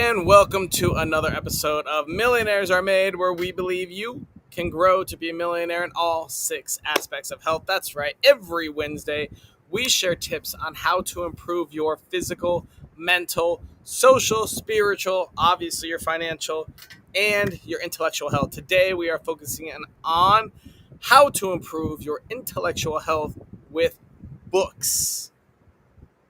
and welcome to another episode of Millionaires Are Made, where we believe you can grow to be a millionaire in all 6 aspects of health. That's right. Every Wednesday, we share tips on how to improve your physical, mental, social, spiritual, obviously your financial, and your intellectual health. Today, we are focusing on how to improve your intellectual health with books.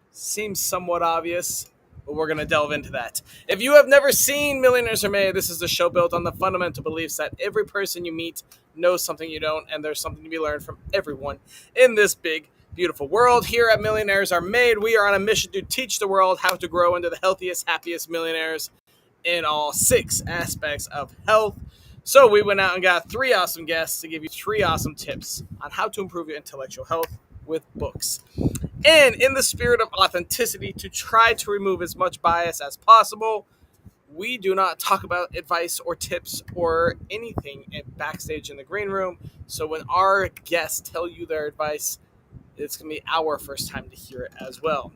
Seems somewhat obvious, but we're going to delve into that. If you have never seen Millionaires Are Made, this is the show built on the fundamental beliefs that every person you meet knows something you don't, and there's something to be learned from everyone in this big, beautiful world. Here at Millionaires Are Made, we are on a mission to teach the world how to grow into the healthiest, happiest millionaires in all 6 aspects of health. So we went out and got 3 awesome guests to give you 3 awesome tips on how to improve your intellectual health with books. And in the spirit of authenticity, to try to remove as much bias as possible, we do not talk about advice or tips or anything backstage in the green room. So when our guests tell you their advice, it's going to be our first time to hear it as well.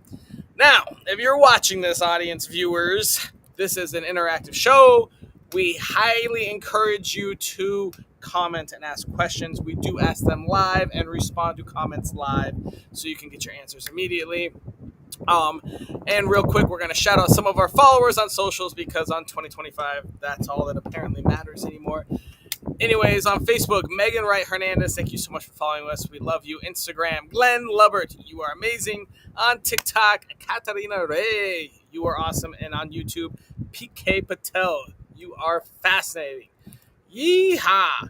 Now, if you're watching this, audience viewers, this is an interactive show. We highly encourage you to comment and ask questions. We do ask them live and respond to comments live so you can get your answers immediately. And real quick, we're going to shout out some of our followers on socials because on 2025, that's all that apparently matters anymore. Anyways, on Facebook, Megan Wright Hernandez, thank you so much for following us. We love you. Instagram, Glenn Lubbert, you are amazing. On TikTok, Katarina Ray, you are awesome. And on YouTube, PK Patel, you are fascinating. Yeehaw!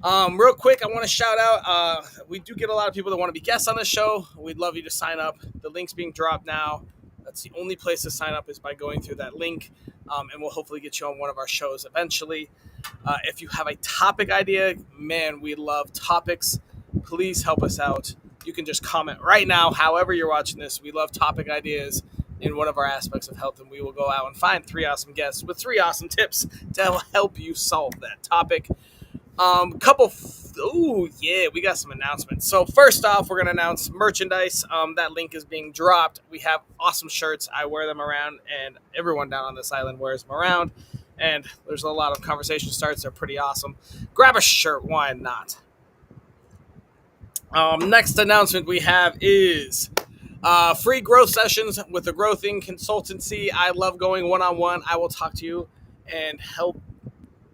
Real quick, I want to shout out, we do get a lot of people that want to be guests on the show. We'd love you to sign up. The link's being dropped now. That's the only place to sign up is by going through that link, and we'll hopefully get you on one of our shows eventually. If you have a topic idea, man, we love topics. Please help us out. You can just comment right now, however you're watching this. We love topic ideas in one of our aspects of health, and we will go out and find 3 awesome guests with 3 awesome tips to help you solve that topic. We got some announcements. So first off, we're going to announce merchandise. That link is being dropped. We have awesome shirts. I wear them around, and everyone down on this island wears them around. And there's a lot of conversation starts. They're pretty awesome. Grab a shirt. Why not? Next announcement we have is free growth sessions with the Growthing Consultancy. I love going one-on-one. I will talk to you and help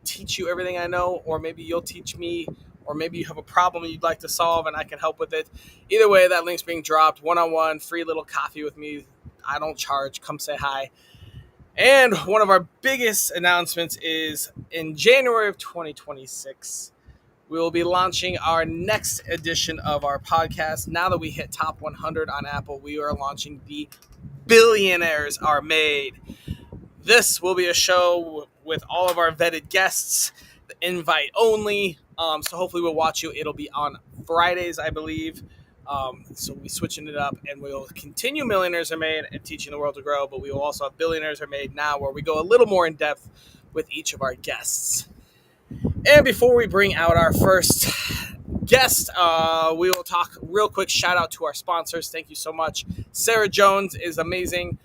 teach you everything I know, or maybe you'll teach me, or maybe you have a problem you'd like to solve and I can help with it. Either way, that link's being dropped. One-on-one, free little coffee with me. I don't charge. Come say hi. And one of our biggest announcements is in January of 2026, we will be launching our next edition of our podcast. Now that we hit top 100 on Apple, we are launching the Billionaires Are Made. This will be a show with all of our vetted guests, the invite only. So hopefully we'll watch you. It'll be on Fridays, I believe. So we'll be switching it up, and we'll continue Millionaires Are Made and teaching the world to grow, but we will also have Billionaires Are Made now, where we go a little more in depth with each of our guests. And before we bring out our first guest, we will talk real quick. Shout out to our sponsors. Thank you so much. Sarah Jones is amazing.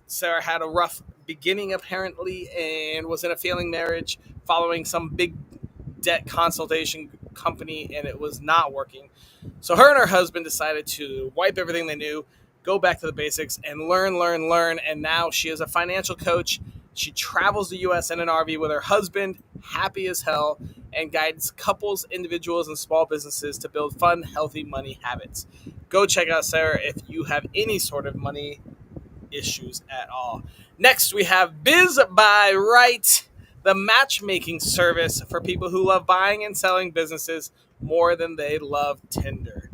Sarah had a rough beginning apparently and was in a failing marriage following some big debt consultation company, and it was not working. So her and her husband decided to wipe everything they knew, go back to the basics, and learn. And now she is a financial coach. She travels the U.S. in an RV with her husband, happy as hell, and guides couples, individuals, and small businesses to build fun, healthy money habits. Go check out Sarah if you have any sort of money issues at all. Next, we have Biz by Right, the matchmaking service for people who love buying and selling businesses more than they love Tinder.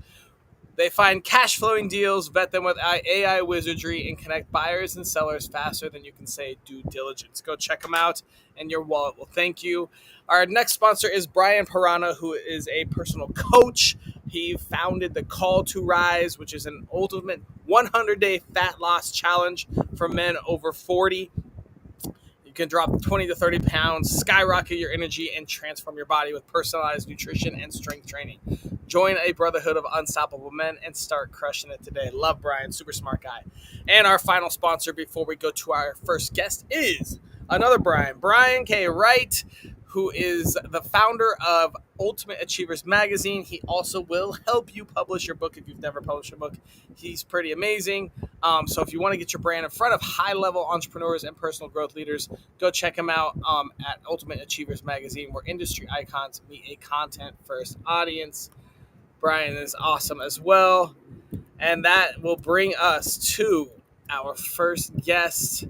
They find cash flowing deals, vet them with AI wizardry, and connect buyers and sellers faster than you can say due diligence. Go check them out, and your wallet will thank you. Our next sponsor is Brian Pirana, who is a personal coach. He founded the Call to Rise, which is an ultimate 100-day fat loss challenge for men over 40. You can drop 20 to 30 pounds, skyrocket your energy, and transform your body with personalized nutrition and strength training. Join a brotherhood of unstoppable men and start crushing it today. Love Brian, super smart guy. And our final sponsor before we go to our first guest is another Brian, Brian K. Wright, who is the founder of Ultimate Achievers Magazine. He also will help you publish your book if you've never published a book. He's pretty amazing. So if you want to get your brand in front of high-level entrepreneurs and personal growth leaders, go check him out at Ultimate Achievers Magazine, where industry icons meet a content-first audience. Brian is awesome as well. And that will bring us to our first guest.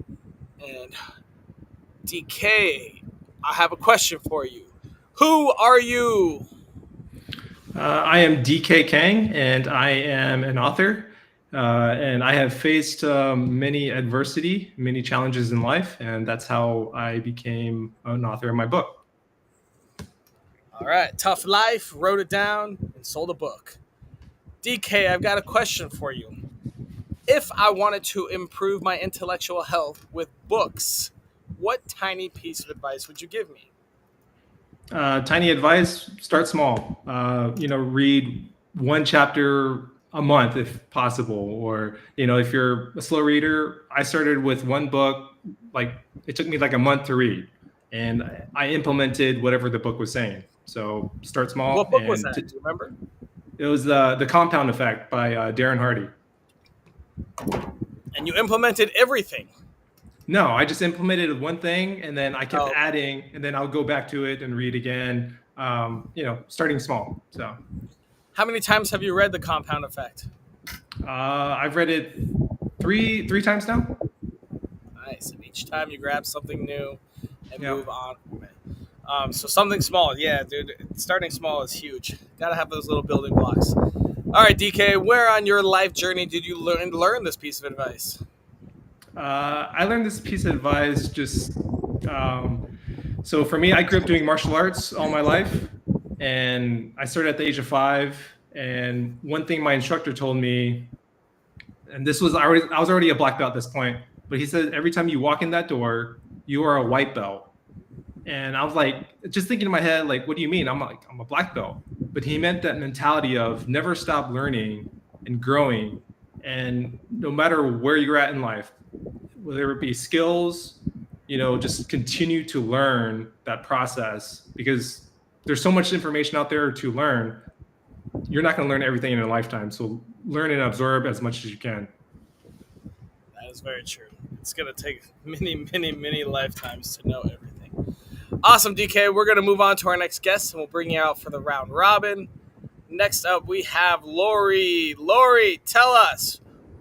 And DK, I have a question for you. Who are you? I am DK Kang, and I am an author. And I have faced many adversity, many challenges in life, and that's how I became an author of my book. All right, tough life, wrote it down, and sold a book. DK, I've got a question for you. If I wanted to improve my intellectual health with books, what tiny piece of advice would you give me? Tiny advice: start small. Read one chapter a month if possible, or if you're a slow reader. I started with one book. Like, it took me like a month to read, and I implemented whatever the book was saying. So start small. What book was that? Do you remember? It was the Compound Effect by Darren Hardy. And you implemented everything. No, I just implemented one thing, and then I kept adding, and then I'll go back to it and read again. Starting small. So, how many times have you read The Compound Effect? I've read it three times now. Nice. And each time you grab something new and move on from it. So something small, yeah, dude. Starting small is huge. Gotta have those little building blocks. All right, DK, where on your life journey did you learn this piece of advice? I learned this piece of advice just so for me, I grew up doing martial arts all my life, and I started at the age of 5. And one thing my instructor told me, and this was I was already a black belt at this point, but he said every time you walk in that door, you are a white belt. And I was like, just thinking in my head, like, what do you mean? I'm a black belt. But he meant that mentality of never stop learning and growing. And no matter where you're at in life, whether it be skills, just continue to learn that process, because there's so much information out there to learn. You're not going to learn everything in a lifetime. So learn and absorb as much as you can. That is very true. It's going to take many, many, many lifetimes to know everything. Awesome, DK. We're going to move on to our next guest, and we'll bring you out for the round robin. Next up, we have Lori. Lori, tell us,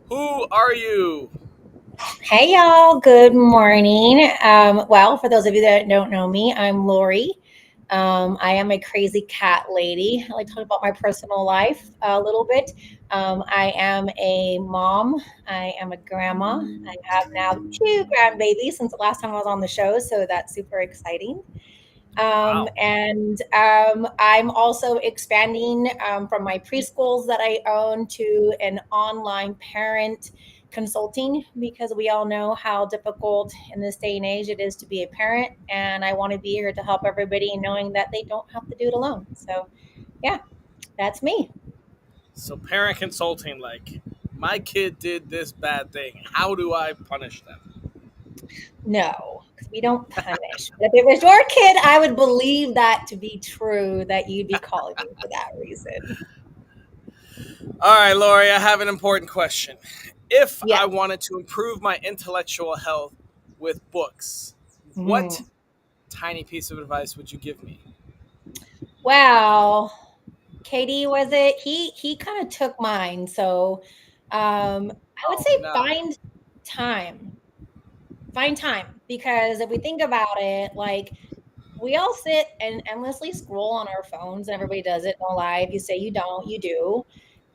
who are you? Hey, y'all. Good morning. Well, for those of you that don't know me, I'm Lori. I am a crazy cat lady. I like to talk about my personal life a little bit. I am a mom. I am a grandma. I have now 2 grandbabies since the last time I was on the show, so that's super exciting. Wow. And I'm also expanding from my preschools that I own to an online parent consulting, because we all know how difficult in this day and age it is to be a parent. And I want to be here to help everybody, knowing that they don't have to do it alone. So, yeah, that's me. So parent consulting, like, my kid did this bad thing. How do I punish them? No, because we don't punish. But if it was your kid, I would believe that to be true, that you'd be calling me for that reason. All right, Lori, I have an important question. If I wanted to improve my intellectual health with books, what tiny piece of advice would you give me? Wow. Katie, was it? He kind of took mine. So I would say find time. Find time. Because if we think about it, like, we all sit and endlessly scroll on our phones, and everybody does it. No lie. If you say you don't, you do.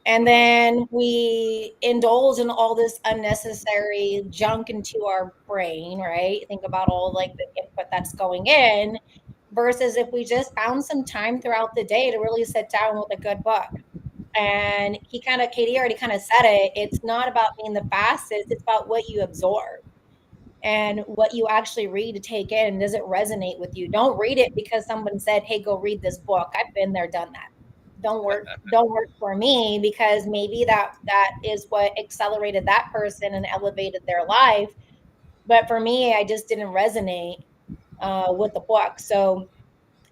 And then we indulge in all this unnecessary junk into our brain, right? Think about all like the input that's going in, versus if we just found some time throughout the day to really sit down with a good book. And Katie already kind of said it. It's not about being the fastest. It's about what you absorb. and what you actually read to take in. Does it resonate with you? Don't read it because someone said, hey, go read this book. I've been there, done that. Don't work for me, because maybe that is what accelerated that person and elevated their life. But for me, I just didn't resonate with the book. So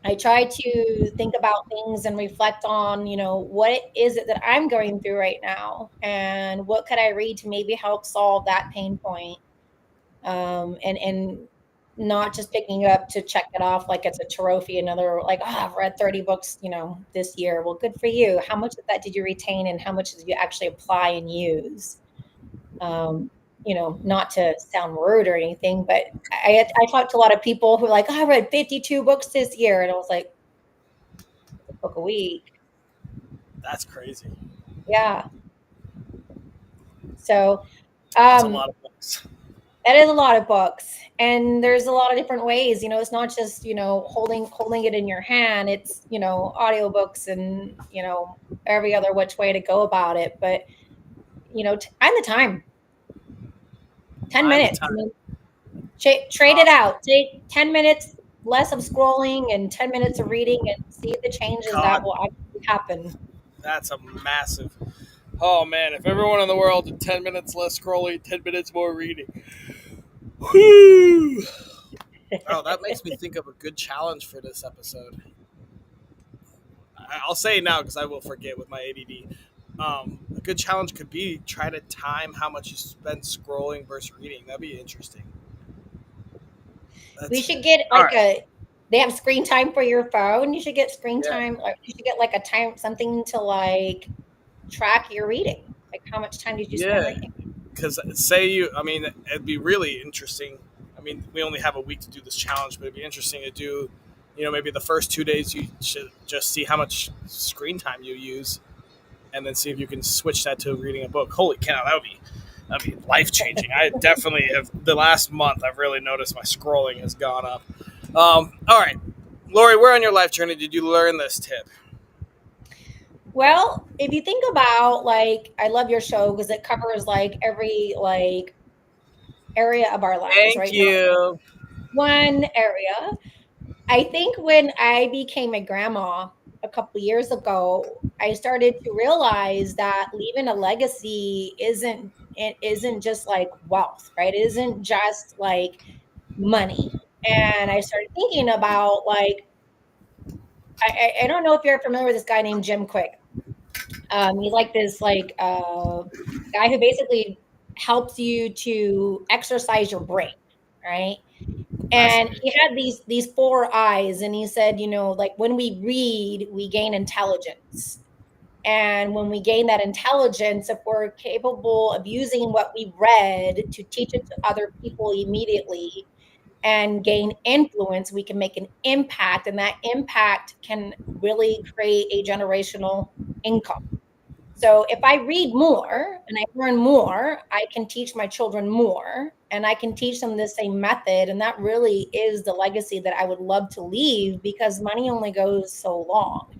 I try to think about things and reflect on, what is it that I'm going through right now, and what could I read to maybe help solve that pain point. And not just picking it up to check it off like it's a trophy. Another, like, I've read 30 books, this year. Well, good for you. How much of that did you retain, and how much did you actually apply and use? Um, not to sound rude or anything, but I talked to a lot of people who are like, oh, I read 52 books this year. And I was like, a book a week. That's crazy. Yeah. So That's a lot of books. that is a lot of books, and there's a lot of different ways. It's not just holding it in your hand. It's audiobooks, and every other which way to go about it. But find the time. 10 Find the minutes. time. Trade it Awesome. out. Take 10 minutes less of scrolling and 10 minutes of reading, and see the changes that God, will actually happen. that's a massive. Oh man, if everyone in the world did 10 minutes less scrolling, 10 minutes more reading. Whew. Oh, that makes me think of a good challenge for this episode. I'll say it now because I will forget with my ADD. A good challenge could be try to time how much you spend scrolling versus reading. That'd be interesting. We That's should get all like right. they have screen time for your phone. You should get screen Yeah, time. Like, you should get like a time, something to like track your reading. Like, how much time did you spend yeah. reading? Because say you, I mean, it'd be really interesting. I mean, we only have a week to do this challenge, but it'd be interesting to do. Maybe the first 2 days you should just see how much screen time you use, and then see if you can switch that to reading a book. Holy cow, that'd be life changing. I definitely have. The last month, I've really noticed my scrolling has gone up. All right, Lori, where on your life journey did you learn this tip? Well, if you think about, like, I love your show because it covers like every like area of our lives, Thank right? Not you. one area. I think when I became a grandma a couple years ago, I started to realize that leaving a legacy isn't just like wealth, right? It isn't just like money. And I started thinking about, like, I don't know if you're familiar with this guy named Jim Quick. He's like this like guy who basically helps you to exercise your brain, right? And Fascinating. he had these four eyes, and he said, like, when we read, we gain intelligence. And when we gain that intelligence, if we're capable of using what we read to teach it to other people immediately and gain influence, we can make an impact, and that impact can really create a generational income. So if I read more and I learn more, I can teach my children more, and I can teach them the same method. And that really is the legacy that I would love to leave, because money only goes so long.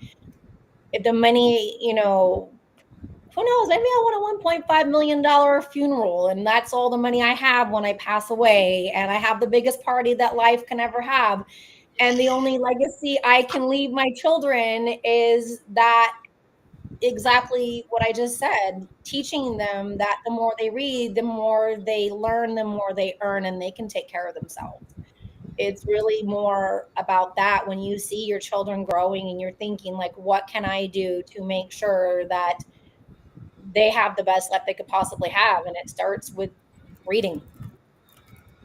If the money, who knows, maybe I want a $1.5 million funeral, and that's all the money I have when I pass away. And I have the biggest party that life can ever have. And the only legacy I can leave my children is that, exactly what I just said, teaching them that the more they read, the more they learn, the more they earn, and they can take care of themselves. It's really more about that. When you see your children growing and you're thinking, like, what can I do to make sure that they have the best life they could possibly have? And it starts with reading,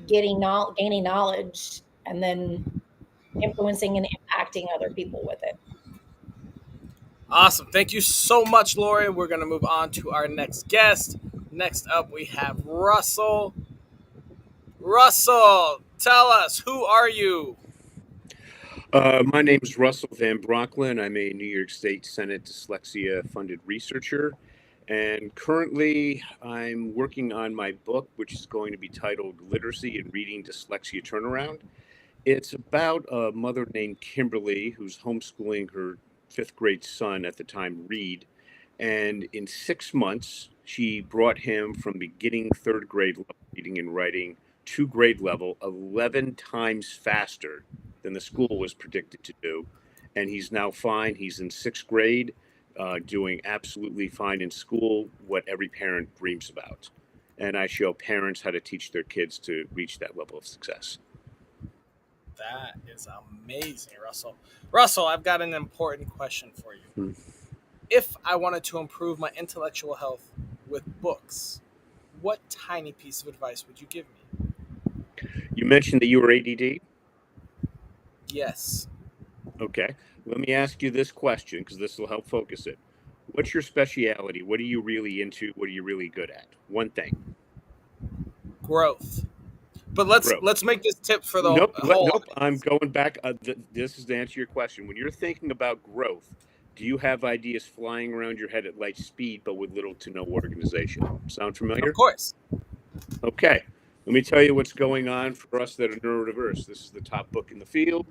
gaining knowledge, and then influencing and impacting other people with it. Awesome. Thank you so much, Lori. We're going to move on to our next guest. Next up, we have Russell. Russell, tell us, who are you? My name is Russell Van Brocklin. I'm a New York State Senate dyslexia funded researcher. And currently, I'm working on my book, which is going to be titled Literacy and Reading Dyslexia Turnaround. It's about a mother named Kimberly who's homeschooling her fifth grade son at the time, Reed. And in 6 months, she brought him from beginning third grade level reading and writing to grade level 11 times faster than the school was predicted to do. And he's now fine. He's in sixth grade, doing absolutely fine in school, what every parent dreams about. And I show parents how to teach their kids to reach that level of success. That is amazing, Russell. Russell, I've got an important question for you. If I wanted to improve my intellectual health with books, what tiny piece of advice would you give me? You mentioned that you were ADD. Yes. Okay. Let me ask you this question because this will help focus it. What's your speciality? What are you really into? What are you really good at? One thing. Growth. But let's make this tip for the Nope. whole Nope. audience. I'm going back. This is to answer your question. When you're thinking about growth, do you have ideas flying around your head at light speed but with little to no organization? Sound familiar? Of course. Okay. Let me tell you what's going on for us that are neurodiverse. This is the top book in the field.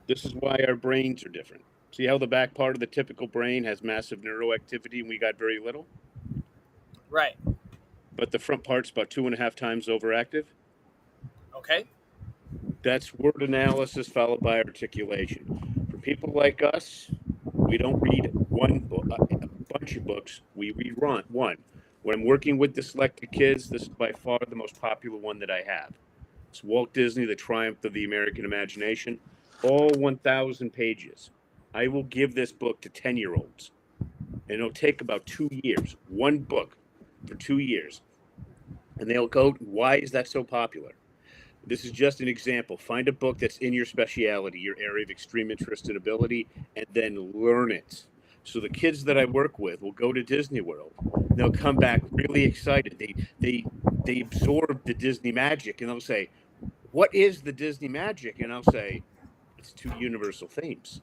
This is why our brains are different. See how the back part of the typical brain has massive neuroactivity and we got very little? Right. But the front part's about 2.5 times overactive. Okay. That's word analysis followed by articulation. For people like us, we don't read one book, a bunch of books. We read one. When I'm working with dyslexic kids, this is by far the most popular one that I have. It's Walt Disney, The Triumph of the American Imagination, all 1,000 pages. I will give this book to 10-year-olds, and it'll take about 2 years, one book for 2 years. And they'll go, why is that so popular? This is just an example. Find a book that's in your speciality, your area of extreme interest and ability, and then learn it. So the kids that I work with will go to Disney World. They'll come back really excited. They absorb the Disney magic, and they'll say, what is the Disney magic? And I'll say, it's 2 universal themes.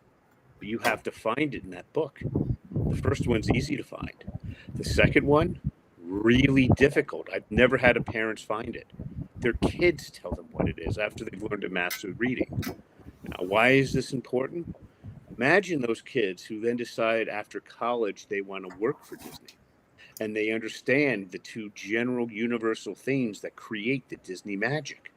But you have to find it in that book. The first one's easy to find. The second one, really difficult. I've never had a parents find it. Their kids tell them what it is after they've learned to master reading. Now, why is this important? Imagine those kids who then decide after college they want to work for Disney. And they understand the 2 general universal themes that create the Disney magic.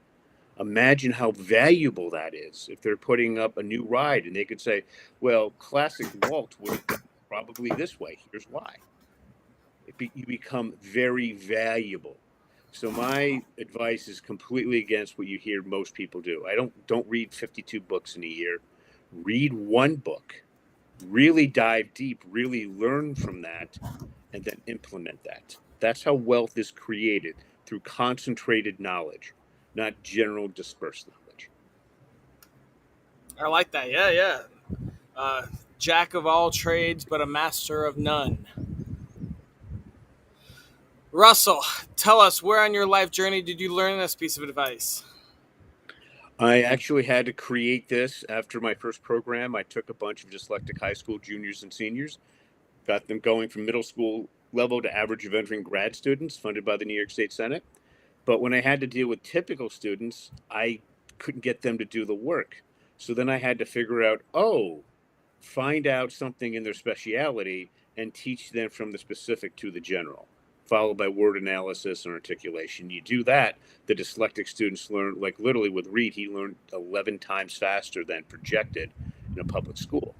Imagine how valuable that is if they're putting up a new ride and they could say, well, classic Walt would have done probably this way. Here's why. You become very valuable. So my advice is completely against what you hear most people do. I don't read 52 books in a year. Read one book. Really dive deep, really learn from that, and then implement that. That's how wealth is created, through concentrated knowledge, not general dispersed knowledge. I like that. Yeah. Jack of all trades, but a master of none. Russell, tell us, where on your life journey did you learn this piece of advice? I actually had to create this after my first program. I took a bunch of dyslexic high school juniors and seniors, got them going from middle school level to average of entering grad students funded by the New York State Senate. But when I had to deal with typical students, I couldn't get them to do the work. So then I had to figure out, find out something in their speciality and teach them from the specific to the general, followed by word analysis and articulation. You do that, the dyslexic students learn, like literally with Reed, he learned 11 times faster than projected in a public school.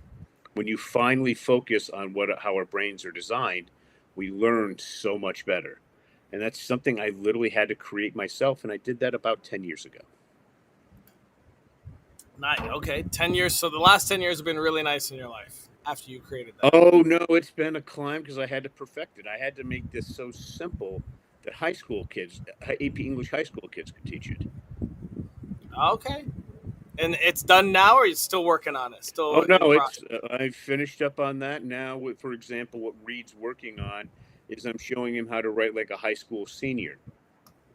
When you finally focus on how our brains are designed, we learn so much better. And that's something I literally had to create myself, and I did that about 10 years ago. Nice. Okay, 10 years. So the last 10 years have been really nice in your life after you created that. Oh, no, it's been a climb because I had to perfect it. I had to make this so simple that high school kids, AP English high school kids could teach it. Okay. And it's done now, or are you still working on it? Still? Oh, no, I finished up on that. Now, for example, what Reed's working on is I'm showing him how to write like a high school senior.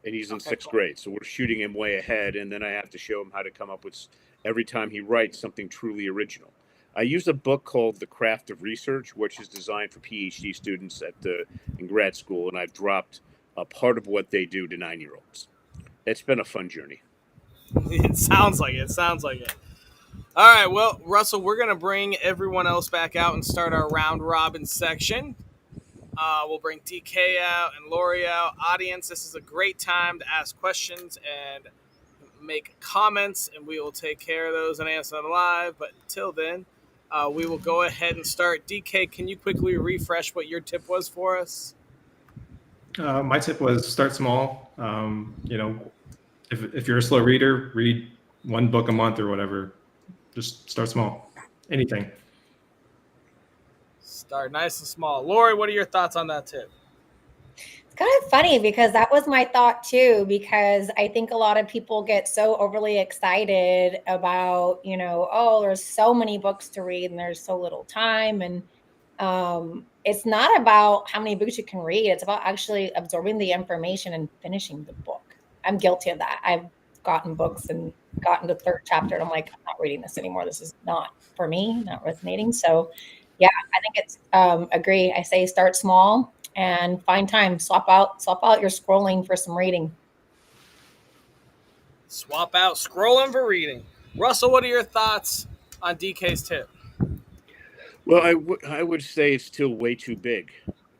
And he's in sixth grade. So we're shooting him way ahead. And then I have to show him how to come up with, every time he writes, something truly original. I use a book called The Craft of Research, which is designed for PhD students in grad school. And I've dropped a part of what they do to 9-year-olds. It's been a fun journey. It sounds like it. All right. Well, Russell, we're going to bring everyone else back out and start our round robin section. We'll bring DK out and Lori out. Audience, this is a great time to ask questions and make comments, and we will take care of those and answer them live. But until then, we will go ahead and start. DK, can you quickly refresh what your tip was for us? My tip was start small. If you're a slow reader, read one book a month or whatever. Just start small. Anything. Start nice and small. Lori, what are your thoughts on that tip? It's kind of funny because that was my thought too, because I think a lot of people get so overly excited about, oh, there's so many books to read and there's so little time. And it's not about how many books you can read. It's about actually absorbing the information and finishing the book. I'm guilty of that. I've gotten books and gotten to the third chapter and I'm like, I'm not reading this anymore. This is not for me, not resonating. So yeah, I think it's agree. I say start small and find time. Swap out your scrolling for some reading. Swap out scrolling for reading. Russell, what are your thoughts on DK's tip? Well, I would say it's still way too big.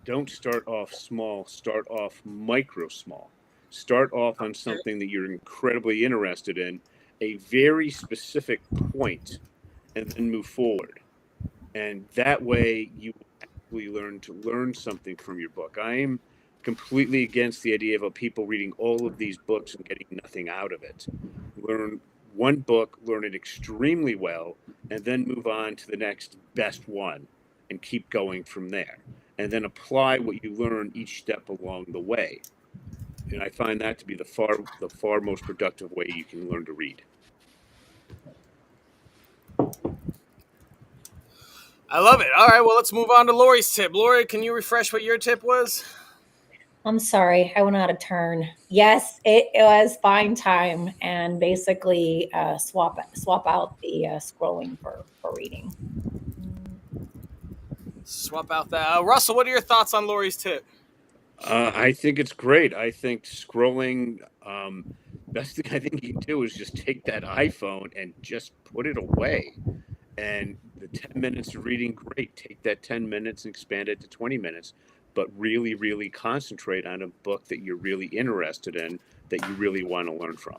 Don't start off small. Start off micro small. Start off on something that you're incredibly interested in, a very specific point, and then move forward. And that way you actually learn something from your book. I am completely against the idea of people reading all of these books and getting nothing out of it. Learn one book, learn it extremely well, and then move on to the next best one and keep going from there. And then apply what you learn each step along the way. And I find that to be the far most productive way you can learn to read. I love it. All right, well, let's move on to Lori's tip. Lori, can you refresh what your tip was? I'm sorry, I went out of turn. Yes, it was find time and basically swap out the scrolling for reading. Swap out that. Russell, what are your thoughts on Lori's tip? I think it's great. I think scrolling, best thing I think you can do is just take that iPhone and just put it away. And the 10 minutes of reading, great. Take that 10 minutes and expand it to 20 minutes, but really, really concentrate on a book that you're really interested in, that you really want to learn from.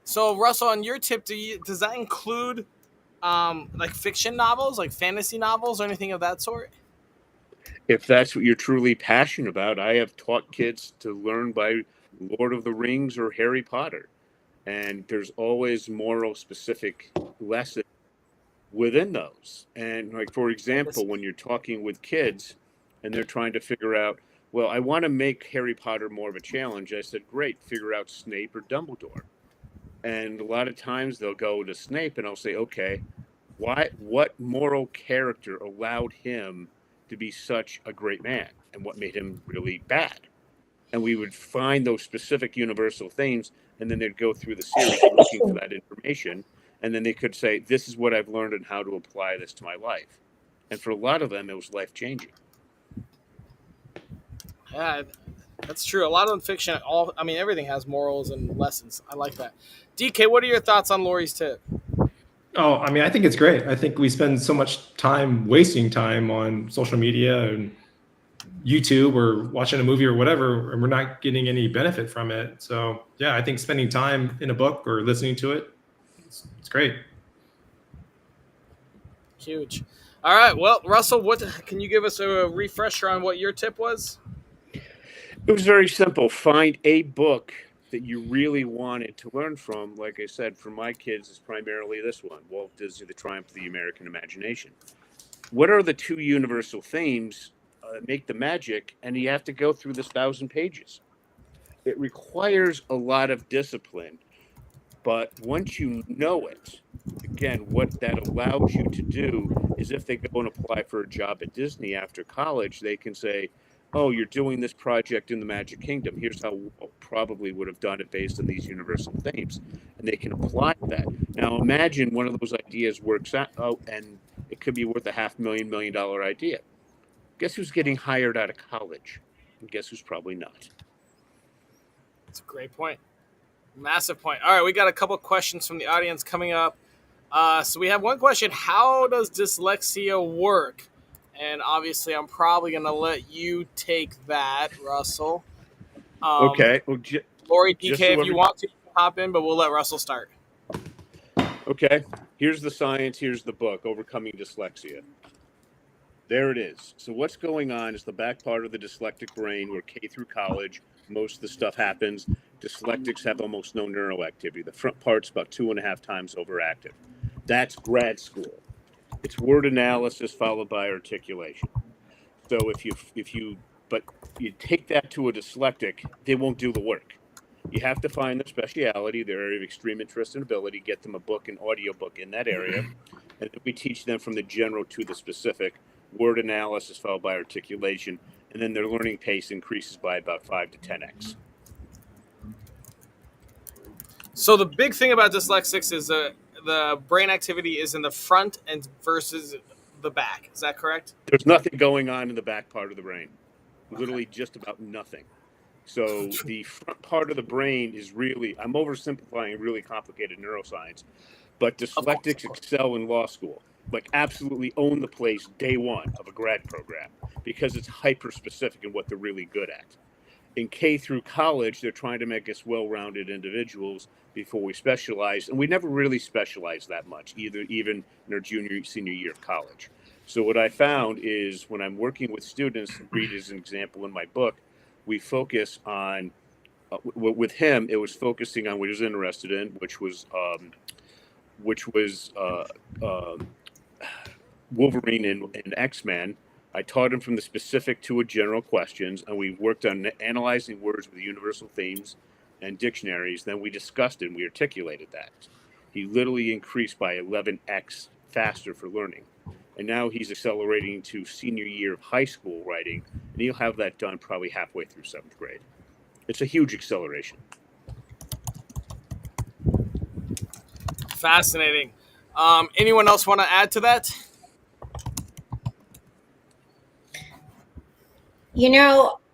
So, Russell, on your tip, does that include like fiction novels, like fantasy novels, or anything of that sort? If that's what you're truly passionate about, I have taught kids to learn by Lord of the Rings or Harry Potter. And there's always moral specific lessons within those. And like, for example, when you're talking with kids and they're trying to figure out, well, I want to make Harry Potter more of a challenge. I said, great, figure out Snape or Dumbledore. And a lot of times they'll go to Snape and I'll say, okay, what moral character allowed him to be such a great man and what made him really bad? And we would find those specific universal themes, and then they'd go through the series looking for that information, and then they could say, this is what I've learned and how to apply this to my life. And for a lot of them, it was life-changing. Yeah, that's true. A lot of fiction, everything has morals and lessons. I like that. DK, what are your thoughts on Lori's tip? Oh, I think it's great. I think we spend so much time wasting time on social media and YouTube or watching a movie or whatever, and we're not getting any benefit from it. So yeah, I think spending time in a book or listening to it, it's great. Huge. All right. Well, Russell, can you give us a refresher on what your tip was? It was very simple. Find a book that you really wanted to learn from. Like I said, for my kids, it's primarily this one, Walt Disney, The Triumph of the American Imagination. What are the two universal themes that make the magic? And you have to go through this 1,000 pages. It requires a lot of discipline. But once you know it, again, what that allows you to do is if they go and apply for a job at Disney after college, they can say, oh, you're doing this project in the Magic Kingdom. Here's how I probably would have done it based on these universal themes. And they can apply that. Now, imagine one of those ideas works out, and it could be worth $500,000 $1 million idea. Guess who's getting hired out of college? And guess who's probably not? That's a great point. Massive point. All right, we got a couple questions from the audience coming up. So we have one question. How does dyslexia work? and obviously I'm probably going to let you take that, Russell. Okay. Well, Lori, just DK, so if you want to, you can hop in, but we'll let Russell start. okay. Here's the science. Here's the book, Overcoming Dyslexia. There it is. So what's going on is the back part of the dyslexic brain where K through college, most of the stuff happens. Dyslexics have almost no neural activity. The front part's about 2.5 times overactive. That's grad school. It's word analysis followed by articulation. So but you take that to a dyslexic, they won't do the work. You have to find their speciality, their area of extreme interest and ability, get them a book, an audio book in that area, and then we teach them from the general to the specific, word analysis followed by articulation, and then their learning pace increases by about 5 to 10x. So the big thing about dyslexics is the brain activity is in the front and versus the back. Is that correct? There's nothing going on in the back part of the brain. Literally just about nothing. So the front part of the brain is really, I'm oversimplifying really complicated neuroscience, but dyslexics excel in law school. Like absolutely own the place day one of a grad program because it's hyper specific in what they're really good at. In K through college, they're trying to make us well-rounded individuals before we specialize, and we never really specialize that much, even in our senior year of college. So what I found is when I'm working with students, read as an example in my book, we focus on with him. It was focusing on what he was interested in, which was Wolverine and X-Men. I taught him from the specific to a general questions, and we worked on analyzing words with universal themes and dictionaries. Then we discussed it and we articulated that. He literally increased by 11x faster for learning. And now he's accelerating to senior year of high school writing, and he'll have that done probably halfway through 7th grade. It's a huge acceleration. Fascinating. Anyone else want to add to that?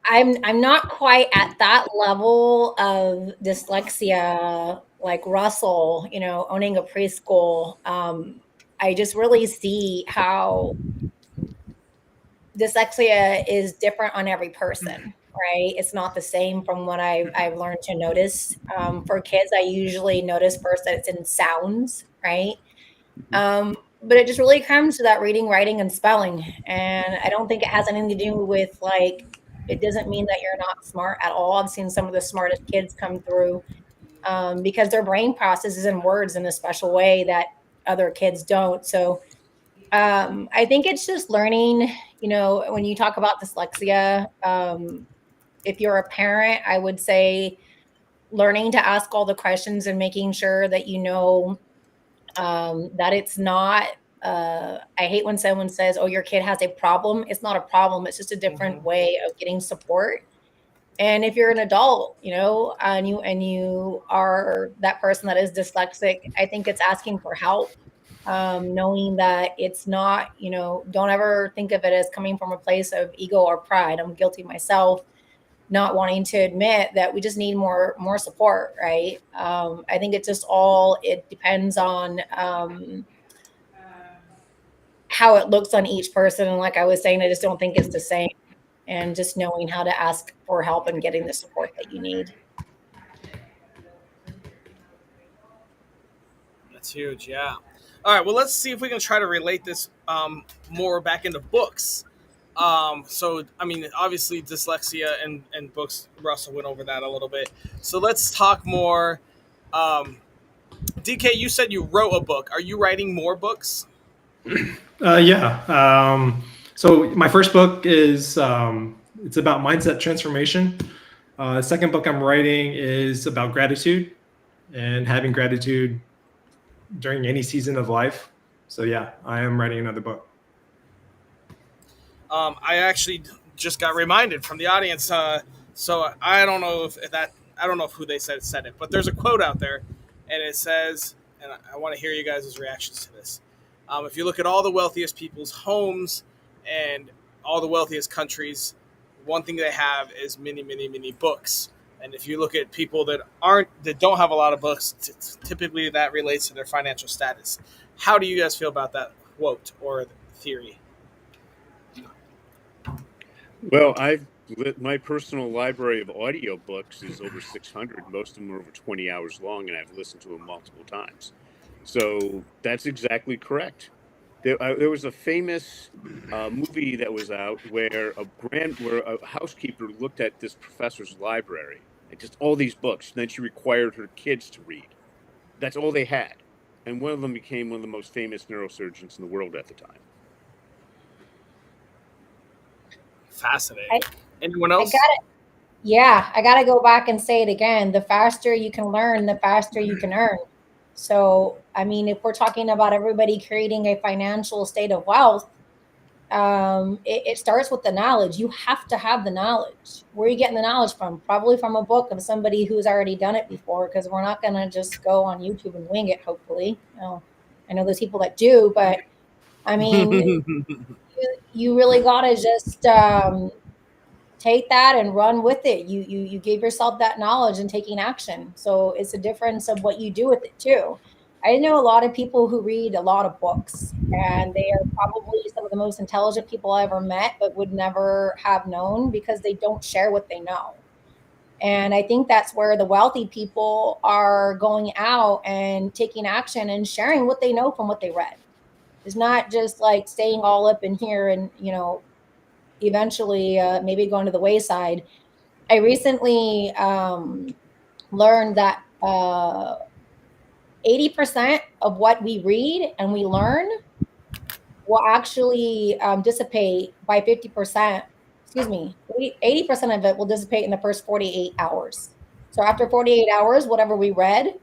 I'm not quite at that level of dyslexia like Russell, owning a preschool. I just really see how dyslexia is different on every person, right? It's not the same from what I've learned to notice. For kids, I usually notice first that it's in sounds, right? But it just really comes to that reading, writing, and spelling. And I don't think it has anything to do with it doesn't mean that you're not smart at all. I've seen some of the smartest kids come through because their brain processes in words in a special way that other kids don't. So I think it's just learning, when you talk about dyslexia, if you're a parent, I would say learning to ask all the questions and making sure that that it's not I hate when someone says, oh, your kid has a problem. It's not a problem. It's just a different way of getting support. And if you're an adult, and you are that person that is dyslexic, I think it's asking for help. Knowing that it's not, don't ever think of it as coming from a place of ego or pride. I'm guilty myself, not wanting to admit that we just need more support, right? I think it's just it depends on how it looks on each person. And like I was saying, I just don't think it's the same. And just knowing how to ask for help and getting the support that you need. That's huge, yeah. All right, well, let's see if we can try to relate this more back into books. So, I mean, obviously, dyslexia and books, Russell went over that a little bit. So let's talk more. DK, you said you wrote a book. Are you writing more books? Yeah. So my first book is it's about mindset transformation. The second book I'm writing is about gratitude and having gratitude during any season of life. So yeah, I am writing another book. I actually just got reminded from the audience. So I don't know I don't know who they said it, but there's a quote out there, and it says, and I want to hear you guys' reactions to this. If you look at all the wealthiest people's homes and all the wealthiest countries, one thing they have is many, many, many books. And if you look at people that don't have a lot of books, typically that relates to their financial status. How do you guys feel about that quote or theory? Well, my personal library of audiobooks is over 600. Most of them are over 20 hours long, and I've listened to them multiple times. So that's exactly correct. There was a famous movie that was out where where a housekeeper looked at this professor's library and just all these books. And then she required her kids to read. That's all they had, and one of them became one of the most famous neurosurgeons in the world at the time. Fascinating. I, Anyone I else? got Yeah, I got to go back and say it again. The faster you can learn, the faster you can earn. So, I mean, if we're talking about everybody creating a financial state of wealth, it starts with the knowledge. You have to have the knowledge. Where are you getting the knowledge from? Probably from a book of somebody who's already done it before, because we're not going to just go on YouTube and wing it, hopefully. I know there's people that do, but I mean, you really got to just take that and run with it. You gave yourself that knowledge and taking action. So it's a difference of what you do with it too. I know a lot of people who read a lot of books, and they are probably some of the most intelligent people I ever met, but would never have known because they don't share what they know. And I think that's where the wealthy people are going out and taking action and sharing what they know from what they read. It's not just like staying all up in here and, eventually maybe going to the wayside. I recently learned that 80% of what we read and we learn will actually dissipate by 50%. Excuse me, 80% of it will dissipate in the first 48 hours. So after 48 hours, whatever we read,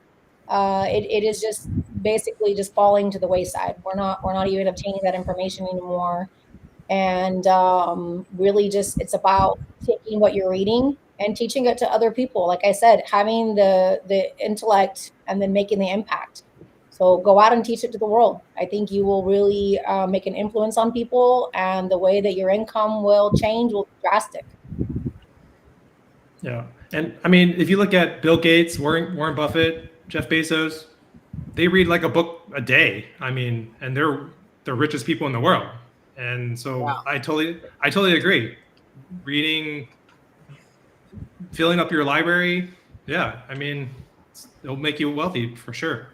it is just basically just falling to the wayside. We're not even obtaining that information anymore. And really just it's about taking what you're reading and teaching it to other people, like I said, having the intellect and then making the impact. So go out and teach it to the world. I think you will really make an influence on people, and the way that your income will change will be drastic. Yeah. And I mean, if you look at Bill Gates, Warren Buffett, Jeff Bezos, they read like a book a day. I mean, and they're the richest people in the world. And so Yeah. I totally agree. Reading, filling up your library, yeah. I mean, it'll make you wealthy for sure.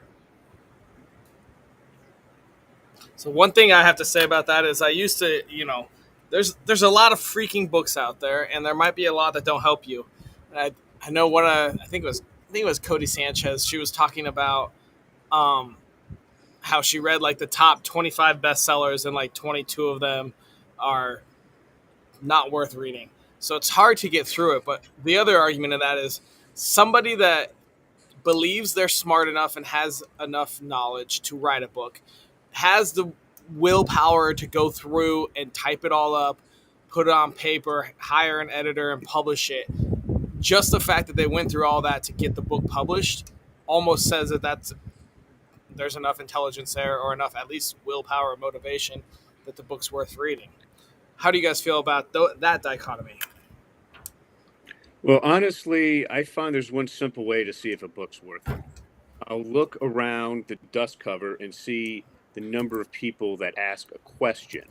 So one thing I have to say about that is I used to, there's a lot of freaking books out there, and there might be a lot that don't help you. I know I think it was Cody Sanchez. She was talking about um, how she read like the top 25 bestsellers, and like 22 of them are not worth reading. So it's hard to get through it. But the other argument of that is somebody that believes they're smart enough and has enough knowledge to write a book has the willpower to go through and type it all up, put it on paper, hire an editor, and publish it. Just the fact that they went through all that to get the book published almost says that there's enough intelligence there, or enough at least willpower or motivation, that the book's worth reading. How do you guys feel about that dichotomy? Well, honestly, I find there's one simple way to see if a book's worth it. I'll look around the dust cover and see the number of people that ask a question.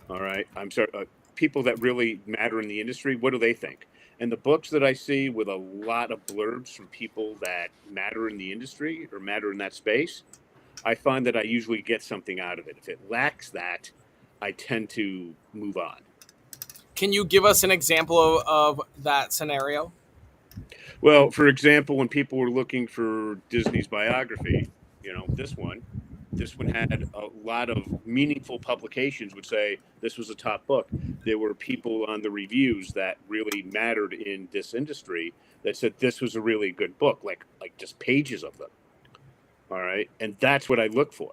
All right. I'm sorry. People that really matter in the industry, what do they think? And the books that I see with a lot of blurbs from people that matter in the industry or matter in that space, I find that I usually get something out of it. If it lacks that, I tend to move on. Can you give us an example of that scenario? Well, for example, when people were looking for Disney's biography, this one had a lot of meaningful publications would say this was a top book. There were people on the reviews that really mattered in this industry that said this was a really good book, like just pages of them. All right, and that's what I look for.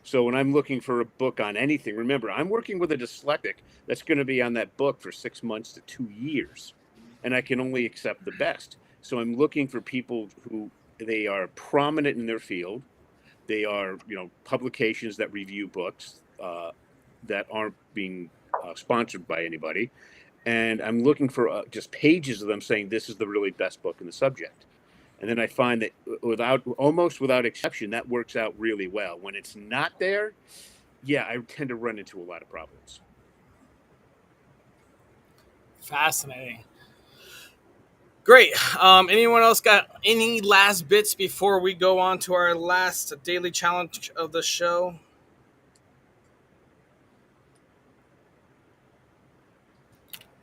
So when I'm looking for a book on anything, remember I'm working with a dyslexic that's going to be on that book for 6 months to 2 years, and I can only accept the best. So I'm looking for people who they are prominent in their field. They are, publications that review books that aren't being sponsored by anybody. And I'm looking for just pages of them saying this is the really best book in the subject. And then I find that almost without exception, that works out really well. When it's not there, yeah, I tend to run into a lot of problems. Fascinating. Great. Anyone else got any last bits before we go on to our last daily challenge of the show?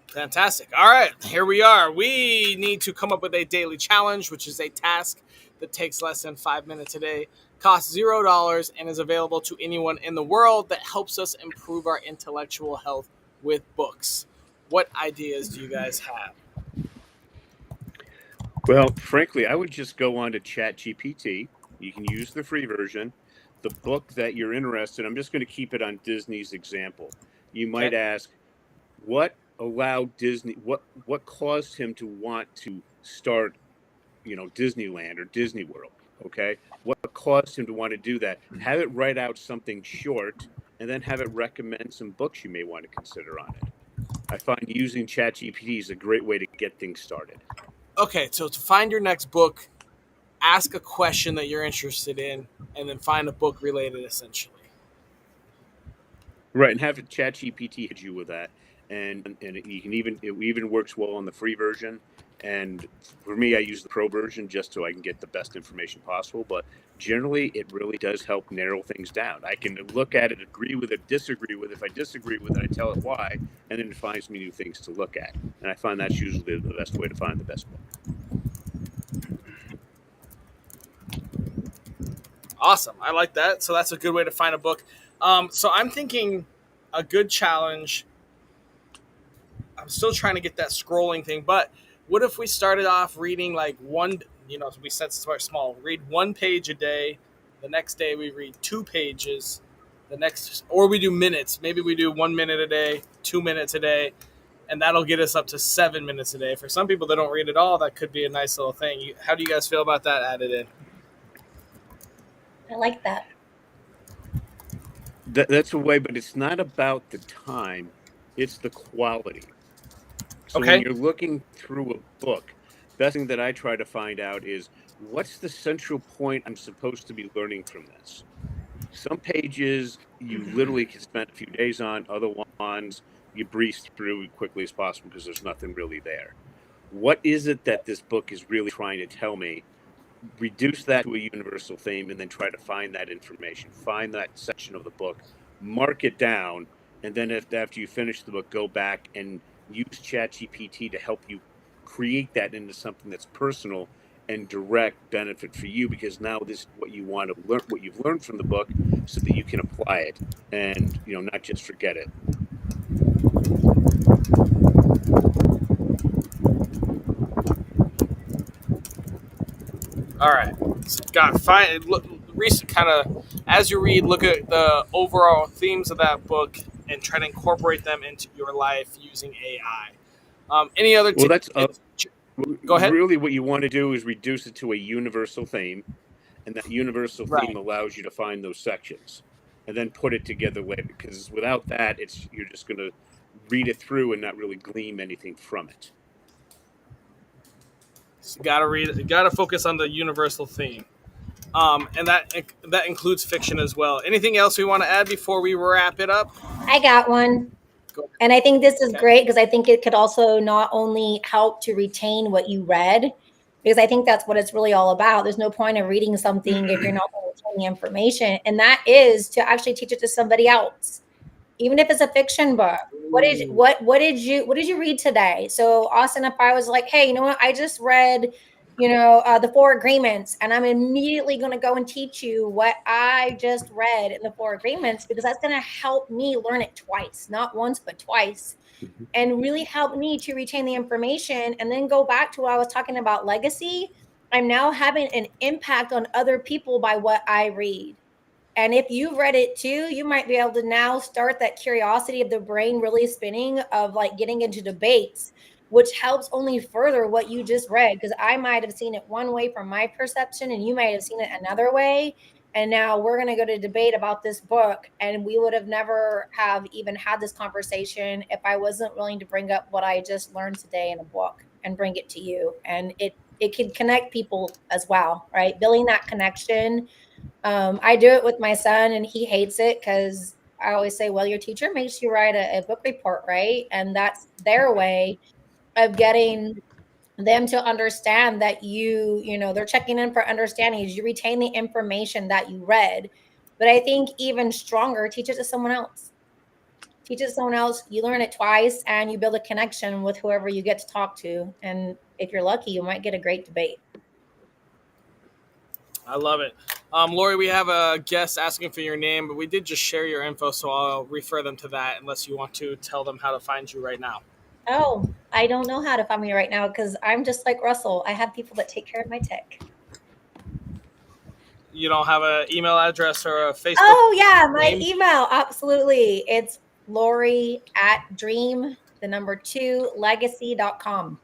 Fantastic. All right, here we are. We need to come up with a daily challenge, which is a task that takes less than 5 minutes a day, costs $0, and is available to anyone in the world that helps us improve our intellectual health with books. What ideas do you guys have? Well, frankly, I would just go on to ChatGPT. You can use the free version. The book that you're interested in, I'm just going to keep it on Disney's example. You might Okay. ask, what allowed Disney, what caused him to want to start, Disneyland or Disney World? Okay. What caused him to want to do that? Have it write out something short and then have it recommend some books you may want to consider on it. I find using ChatGPT is a great way to get things started. Okay, so to find your next book, ask a question that you're interested in, and then find a book related essentially. Right, and have ChatGPT hit you with that, and you can it even works well on the free version. And for me, I use the pro version just so I can get the best information possible. But generally, it really does help narrow things down. I can look at it, agree with it, disagree with it. If I disagree with it, I tell it why, and then it finds me new things to look at. And I find that's usually the best way to find the best book. Awesome. I like that. So that's a good way to find a book. So I'm thinking a good challenge. I'm still trying to get that scrolling thing, but what if we started off reading like one, we set start small, read 1 page a day. The next day we read 2 pages. The next, or we do minutes. Maybe we do 1 minute a day, 2 minutes a day, and that'll get us up to 7 minutes a day. For some people that don't read at all, that could be a nice little thing. How do you guys feel about that added in? I like that. That's a way, but it's not about the time; it's the quality. So when Okay. you're looking through a book, best thing that I try to find out is what's the central point I'm supposed to be learning from this. Some pages you literally can spend a few days on, other ones you breeze through as quickly as possible because there's nothing really there. What is it that this book is really trying to tell me? Reduce that to a universal theme and then try to find that information, find that section of the book, mark it down, and then after you finish the book, go back and use ChatGPT to help you create that into something that's personal and direct benefit for you, because now this is what you want to learn, what you've learned from the book, so that you can apply it and not just forget it. All right. So got find look recent kind of as you read, look at the overall themes of that book and try to incorporate them into your life using AI. Any other Well, that's go ahead. really what you want to do is reduce it to a universal theme, and that universal theme Right. allows you to find those sections and then put it together later, because without that you're just going to read it through and not really glean anything from it. So you gotta read. You gotta focus on the universal theme, and that includes fiction as well. Anything else we want to add before we wrap it up? I got one. Go. And I think this is Okay. great because I think it could also not only help to retain what you read, because I think that's what it's really all about. There's no point of reading something if you're not going to retain the information. And that is to actually teach it to somebody else, even if it's a fiction book. What did you read today? So Austin, if I was like, hey, you know what, I just read the Four Agreements, and I'm immediately going to go and teach you what I just read in the Four Agreements, because that's going to help me learn it twice, not once but twice, Mhm. and really help me to retain the information. And then go back to what I was talking about, legacy. I'm now having an impact on other people by what I read. And if you've read it too, you might be able to now start that curiosity of the brain really spinning of like getting into debates, which helps only further what you just read. Because I might have seen it one way from my perception, and you might have seen it another way. And now we're going to go to debate about this book, and we would have never have even had this conversation if I wasn't willing to bring up what I just learned today in a book and bring it to you. And it can connect people as well, right? Building that connection. I do it with my son, and he hates it because I always say, well, your teacher makes you write a book report, right? And that's their way of getting them to understand that they're checking in for understanding. You retain the information that you read. But I think even stronger, teach it to someone else. Teach it to someone else. You learn it twice and you build a connection with whoever you get to talk to. And if you're lucky, you might get a great debate. I love it. Lori, we have a guest asking for your name, but we did just share your info, so I'll refer them to that unless you want to tell them how to find you right now. Oh, I don't know how to find me right now because I'm just like Russell. I have people that take care of my tech. You don't have an email address or a Facebook? Oh, yeah, my name? email. Absolutely. It's Lori at dream2legacy.com.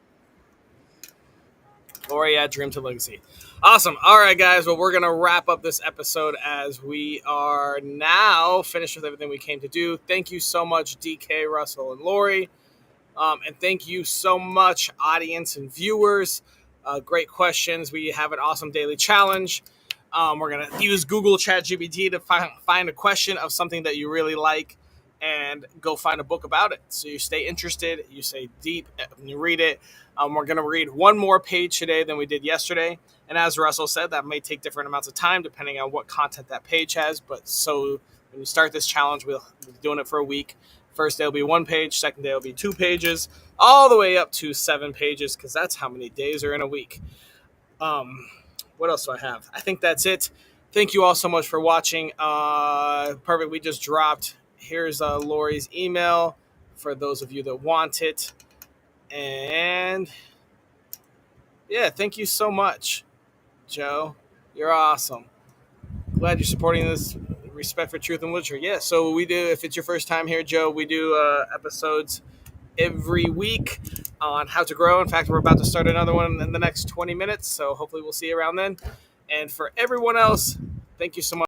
Lori at Dream to Legacy. Awesome. All right, guys. Well, we're going to wrap up this episode as we are now finished with everything we came to do. Thank you so much, DK, Russell, and Lori. And thank you so much, audience and viewers. Great questions. We have an awesome daily challenge. We're going to use Google ChatGPT to find a question of something that you really like and go find a book about it. So you stay interested, you stay deep, and you read it. We're going to read one more page today than we did yesterday. And as Russell said, that may take different amounts of time depending on what content that page has. But so when you start this challenge, we'll be doing it for a week. First day will be 1 page, second day will be 2 pages, all the way up to 7 pages because that's how many days are in a week. What else do I have? I think that's it. Thank you all so much for watching. Perfect. We just dropped. Here's Lori's email for those of you that want it. And yeah, thank you so much, Joe. You're awesome. Glad you're supporting this Respect for Truth and Literature. Yeah, so we do, if it's your first time here, Joe, we do episodes every week on how to grow. In fact, we're about to start another one in the next 20 minutes, so hopefully we'll see you around then. And for everyone else, thank you so much.